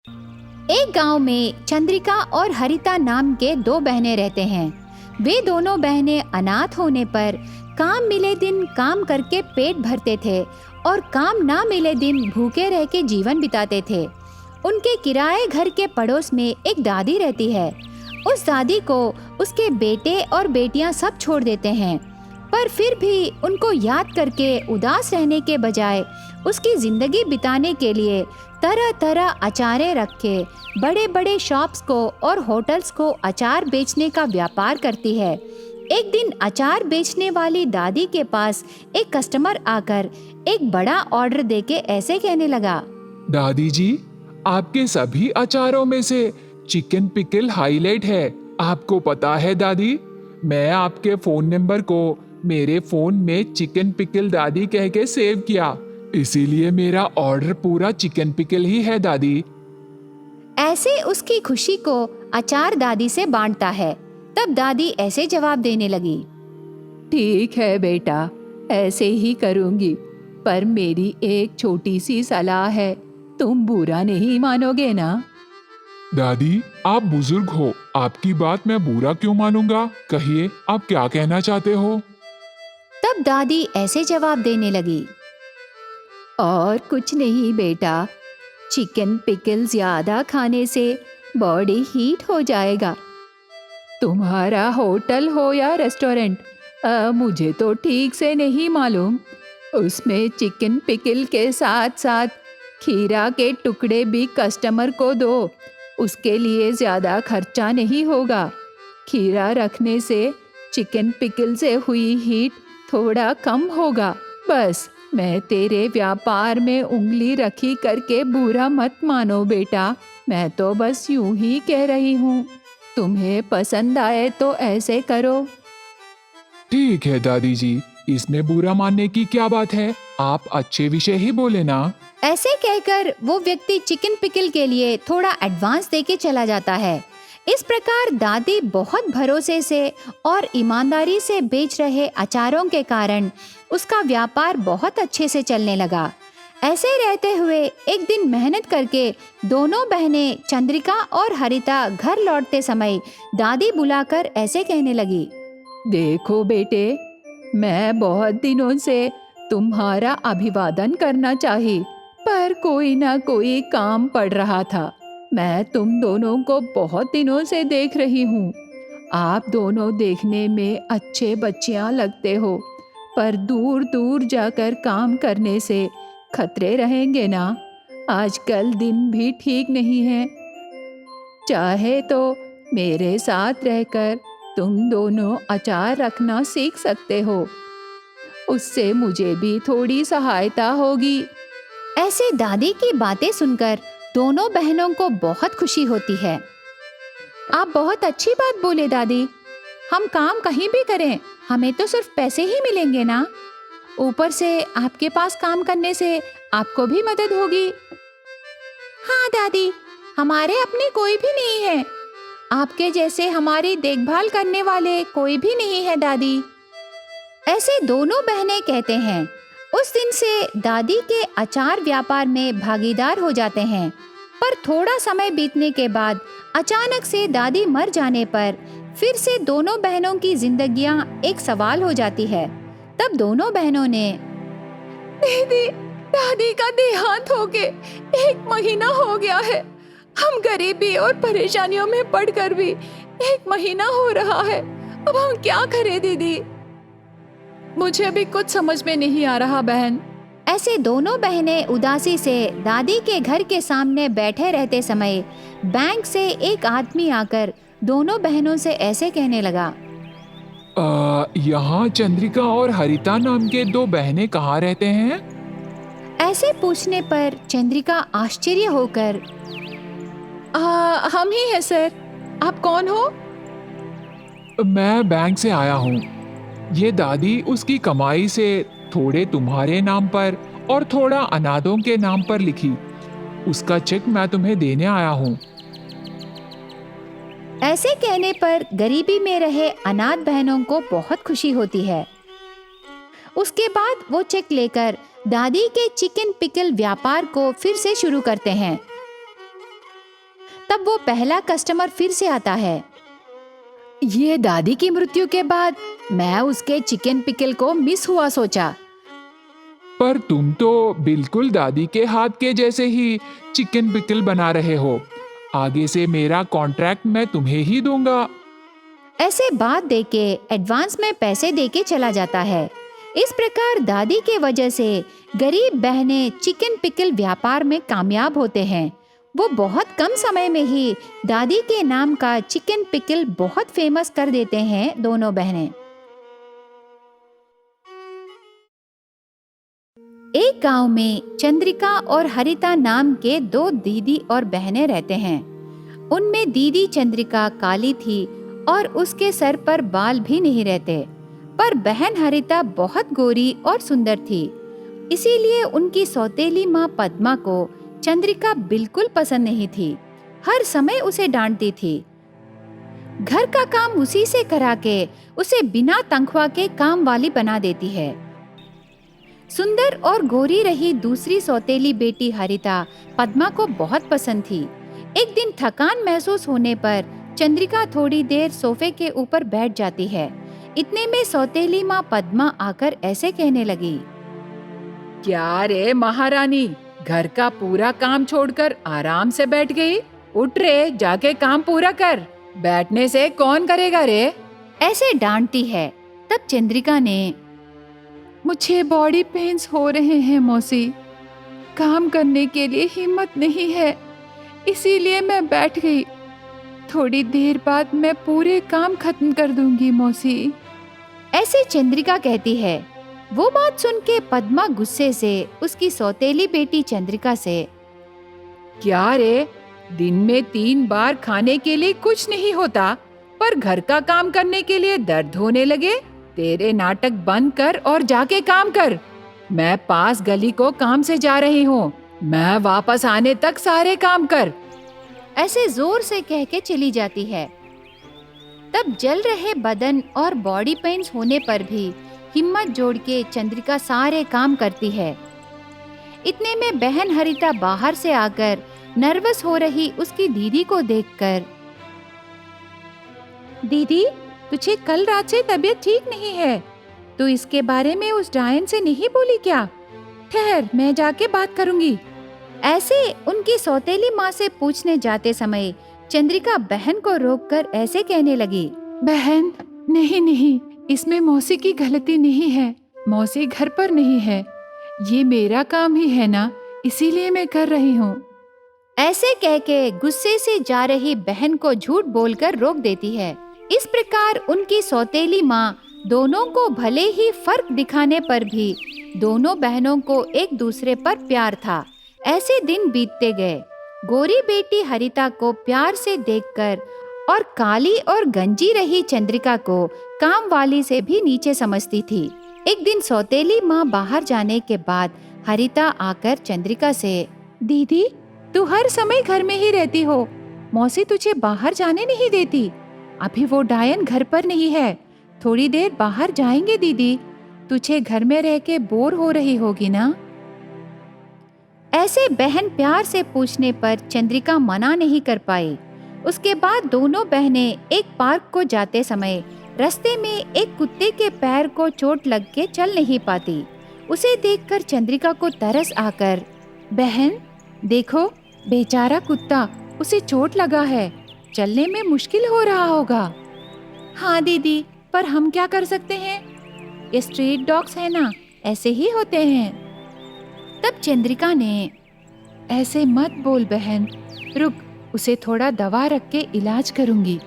एक गांव में चंद्रिका और हरिता नाम के दो बहनें रहते हैं। वे दोनों बहनें अनाथ होने पर काम मिले दिन काम करके पेट भरते थे और काम ना मिले दिन भूखे रह के जीवन बिताते थे। उनके किराए घर के पड़ोस में एक दादी रहती है। उस दादी को उसके बेटे और बेटियां सब छोड़ देते हैं, पर फिर भी उनको याद करके उदास रहने के बजाय उसकी जिंदगी बिताने के लिए तरह तरह अचारे रख के बड़े बड़े शॉप्स को और होटल्स को अचार बेचने का व्यापार करती है। एक दिन अचार बेचने वाली दादी के पास एक कस्टमर आकर एक बड़ा ऑर्डर देके ऐसे कहने लगा। दादी जी, आपके सभी अचारों में से चिकन पिकल हाईलाइट है। आपको पता है दादी, मैं आपके फोन नंबर को मेरे फोन में चिकन पिकल दादी कह के सेव किया, इसीलिए मेरा ऑर्डर पूरा चिकन पिकल ही है दादी। ऐसे उसकी खुशी को अचार दादी से बांटता है। तब दादी ऐसे जवाब देने लगी। ठीक है बेटा, ऐसे ही करूंगी, पर मेरी एक छोटी सी सलाह है, तुम बुरा नहीं मानोगे ना? दादी, आप बुजुर्ग हो, आपकी बात मैं बुरा क्यों मानूंगा? कहिए, आप क्या कहना चाहते हो? तब दादी ऐसे जवाब देने लगी। और कुछ नहीं बेटा, चिकन पिकल ज्यादा खाने से बॉडी हीट हो जाएगा। तुम्हारा होटल हो या रेस्टोरेंट, मुझे तो ठीक से नहीं मालूम, उसमें चिकन पिकल के साथ साथ खीरा के टुकड़े भी कस्टमर को दो, उसके लिए ज़्यादा खर्चा नहीं होगा। खीरा रखने से चिकन पिकल से हुई हीट थोड़ा कम होगा। बस मैं तेरे व्यापार में उंगली रखी करके बुरा मत मानो बेटा, मैं तो बस यूं ही कह रही हूँ। तुम्हें पसंद आए तो ऐसे करो। ठीक है दादी जी, इसमें बुरा मानने की क्या बात है? आप अच्छे विषय ही बोले ना। ऐसे कहकर वो व्यक्ति चिकन पिकल के लिए थोड़ा एडवांस देके चला जाता है। इस प्रकार दादी बहुत भरोसे से और ईमानदारी से बेच रहे अचारों के कारण उसका व्यापार बहुत अच्छे से चलने लगा। ऐसे रहते हुए एक दिन मेहनत करके दोनों बहनें चंद्रिका और हरिता घर लौटते समय दादी बुलाकर ऐसे कहने लगी। देखो बेटे, मैं बहुत दिनों से तुम्हारा अभिवादन करना चाही, पर कोई ना कोई काम पड़ रहा था। मैं तुम दोनों को बहुत दिनों से देख रही हूँ। आप दोनों देखने में अच्छे बच्चियाँ लगते हो, पर दूर दूर जाकर काम करने से खतरे रहेंगे ना। आजकल दिन भी ठीक नहीं है। चाहे तो मेरे साथ रहकर तुम दोनों अचार रखना सीख सकते हो, उससे मुझे भी थोड़ी सहायता होगी। ऐसे दादी की बातें सुनकर दोनों बहनों को बहुत खुशी होती है। आप बहुत अच्छी बात बोले दादी, हम काम कहीं भी करें, हमें तो सिर्फ पैसे ही मिलेंगे ना। ऊपर से आपके पास काम करने से आपको भी मदद होगी। हाँ दादी, हमारे अपने कोई भी नहीं है, आपके जैसे हमारी देखभाल करने वाले कोई भी नहीं है दादी। ऐसे दोनों बहनें कहते हैं। उस दिन से दादी के अचार व्यापार में भागीदार हो जाते हैं। पर थोड़ा समय बीतने के बाद अचानक से दादी मर जाने पर फिर से दोनों बहनों की जिंदगियां एक सवाल हो जाती है। तब दोनों बहनों ने दीदी, दादी का देहांत हो के 1 महीना हो गया है। हम गरीबी और परेशानियों में पड़कर भी 1 महीना हो रहा है। अब हम क्या करें दीदी? मुझे अभी कुछ समझ में नहीं आ रहा बहन। ऐसे दोनों बहनें उदासी से दादी के घर के सामने बैठे रहते समय बैंक से एक आदमी आकर दोनों बहनों से ऐसे कहने लगा। यहाँ चंद्रिका और हरिता नाम के 2 बहनें कहाँ रहते हैं? ऐसे पूछने पर चंद्रिका आश्चर्य होकर, हम ही हैं सर, आप कौन हो? मैं बैंक से आया हूँ। ये दादी उसकी कमाई से थोड़े तुम्हारे नाम पर और थोड़ा अनाथों के नाम पर लिखी, उसका चेक मैं तुम्हें देने आया हूँ। ऐसे कहने पर गरीबी में रहे अनाथ बहनों को बहुत खुशी होती है। उसके बाद वो चेक लेकर दादी के चिकन पिकल व्यापार को फिर से शुरू करते हैं। तब वो पहला कस्टमर फिर से आता है। ये दादी की मृत्यु के बाद मैं उसके चिकन पिकल को मिस हुआ सोचा। पर तुम तो बिल्कुल दादी के हाथ के जैसे ही चिकन पिकल बना रहे हो। आगे से मेरा कॉन्ट्रैक्ट मैं तुम्हें ही दूंगा। ऐसे बात देके एडवांस में पैसे देके चला जाता है। इस प्रकार दादी के वजह से गरीब बहनें चिकन पिकल व्यापार में कामयाब होते हैं। वो बहुत कम समय में ही दादी के नाम का चिकन पिकल बहुत फेमस कर देते हैं दोनों बहनें। एक गांव में चंद्रिका और हरिता नाम के दो दीदी और बहनें रहते हैं। उनमें दीदी चंद्रिका काली थी और उसके सर पर बाल भी नहीं रहते, पर बहन हरिता बहुत गोरी और सुंदर थी। इसीलिए उनकी सौतेली माँ पद्मा को चंद्रिका बिल्कुल पसंद नहीं थी। हर समय उसे डांटती थी। घर का काम उसी से करा के उसे बिना तनख्वाह के काम वाली बना देती है। सुंदर और गोरी रही दूसरी सौतेली बेटी हरिता पद्मा को बहुत पसंद थी। एक दिन थकान महसूस होने पर चंद्रिका थोड़ी देर सोफे के ऊपर बैठ जाती है। इतने में सौतेली माँ पद्मा आकर ऐसे कहने लगी, क्या रे महारानी, घर का पूरा काम छोड़कर आराम से बैठ गई? उठ रे, जाके काम पूरा कर। बैठने से कौन करेगा रे? ऐसे डांटती है। तब चंद्रिका ने, मुझे बॉडी पेन्स हो रहे हैं मौसी, काम करने के लिए हिम्मत नहीं है, इसीलिए मैं बैठ गई। थोड़ी देर बाद मैं पूरे काम खत्म कर दूंगी मौसी। ऐसे चंद्रिका कहती है। वो बात सुन के पद्मा गुस्से से उसकी सौतेली बेटी चंद्रिका से, क्या रे, दिन में 3 बार खाने के लिए कुछ नहीं होता, पर घर का काम करने के लिए दर्द होने लगे? तेरे नाटक बंद कर और जाके काम कर। मैं पास गली को काम से जा रही हूँ, मैं वापस आने तक सारे काम कर। ऐसे जोर से कह के चली जाती है। तब जल रहे बदन और बॉडी पेन्स होने पर भी हिम्मत जोड़ के चंद्रिका सारे काम करती है। इतने में बहन हरिता बाहर से आकर नर्वस हो रही उसकी दीदी को देखकर, दीदी, तुझे कल रात से तबीयत ठीक नहीं है, तो इसके बारे में उस डायन से नहीं बोली क्या? ठहर, मैं जाके बात करूंगी। ऐसे उनकी सौतेली माँ से पूछने जाते समय चंद्रिका बहन को रोककर ऐसे कहने लगी, बहन, नहीं, इसमें मौसी की गलती नहीं है। मौसी घर पर नहीं है, ये मेरा काम ही है ना, इसीलिए मैं कर रही हूँ। ऐसे कह के गुस्से से जा रही बहन को झूठ बोलकर रोक देती है। इस प्रकार उनकी सौतेली माँ दोनों को भले ही फर्क दिखाने पर भी दोनों बहनों को एक दूसरे पर प्यार था। ऐसे दिन बीतते गए। गोरी बेटी हरिता को प्यार से देखकर और काली और गंजी रही चंद्रिका को काम वाली से भी नीचे समझती थी। एक दिन सौतेली माँ बाहर जाने के बाद हरिता आकर चंद्रिका से, दीदी, तू हर समय घर में ही रहती हो, मौसी तुझे बाहर जाने नहीं देती। अभी वो डायन घर पर नहीं है, थोड़ी देर बाहर जाएंगे दीदी। तुझे घर में रह के बोर हो रही होगी ना? ऐसे बहन प्यार से पूछने पर चंद्रिका मना नहीं कर पाई। उसके बाद दोनों बहनें एक पार्क को जाते समय रास्ते में एक कुत्ते के पैर को चोट लग के चल नहीं पाती। उसे देखकर चंद्रिका को तरस आकर, बहन देखो, बेचारा कुत्ता, उसे चोट लगा है, चलने में मुश्किल हो रहा होगा। हाँ दीदी, पर हम क्या कर सकते हैं, ये स्ट्रीट डॉग्स है ना, ऐसे ही होते हैं। तब चंद्रिका ने, ऐसे मत बोल बहन, रुक, उसे थोड़ा दवा रख के इलाज करूंगी।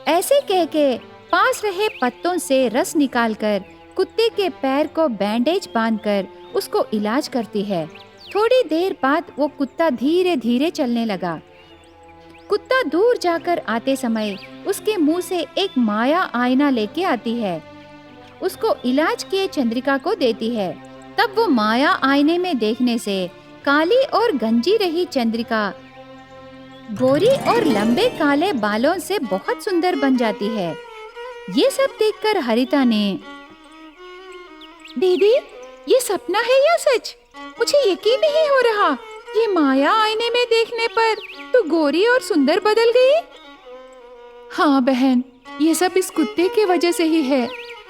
ऐसे कह के पास रहे पत्तों से रस निकालकर कुत्ते के पैर को बैंडेज बांधकर उसको इलाज करती है। थोड़ी देर बाद वो कुत्ता धीरे धीरे चलने लगा। कुत्ता दूर जाकर आते समय उसके मुंह से एक माया आईना लेके आती है। उसको इलाज किए चंद्रिका को देती है। तब वो माया आईने में देखने से काली और गंजी रही चंद्रिका गोरी और लंबे काले बालों से बहुत सुंदर बन जाती है। ये सब देखकर हरिता ने, दीदी, ये सपना है या सच? मुझे यकीन नहीं हो रहा। ये माया आईने में देखने पर तू गोरी और सुंदर बदल गई। हाँ बहन, ये सब इस कुत्ते की वजह से ही है।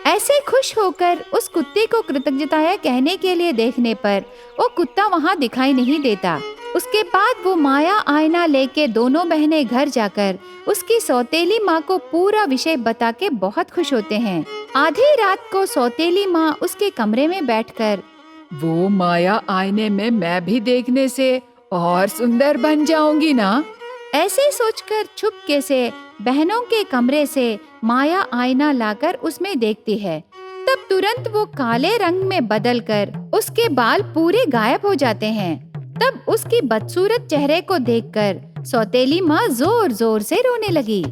ऐसे खुश होकर उस कुत्ते को कृतज्ञताएं कहने के लिए देखने पर वो कुत्ता वहाँ दिखाई नहीं देता। उसके बाद वो माया आईना लेके दोनों बहनें घर जाकर उसकी सौतेली माँ को पूरा विषय बता के बहुत खुश होते हैं। आधी रात को सौतेली माँ उसके कमरे में बैठकर वो माया आईने में मैं भी देखने से और सुंदर बन जाऊंगी ना, ऐसे सोचकर चुपके से बहनों के कमरे से माया आईना लाकर उसमें देखती है। तब तुरंत वो काले रंग में बदलकर उसके बाल पूरे गायब हो जाते हैं। तब उसकी बदसूरत चेहरे को देखकर सौतेली माँ जोर जोर से रोने लगी।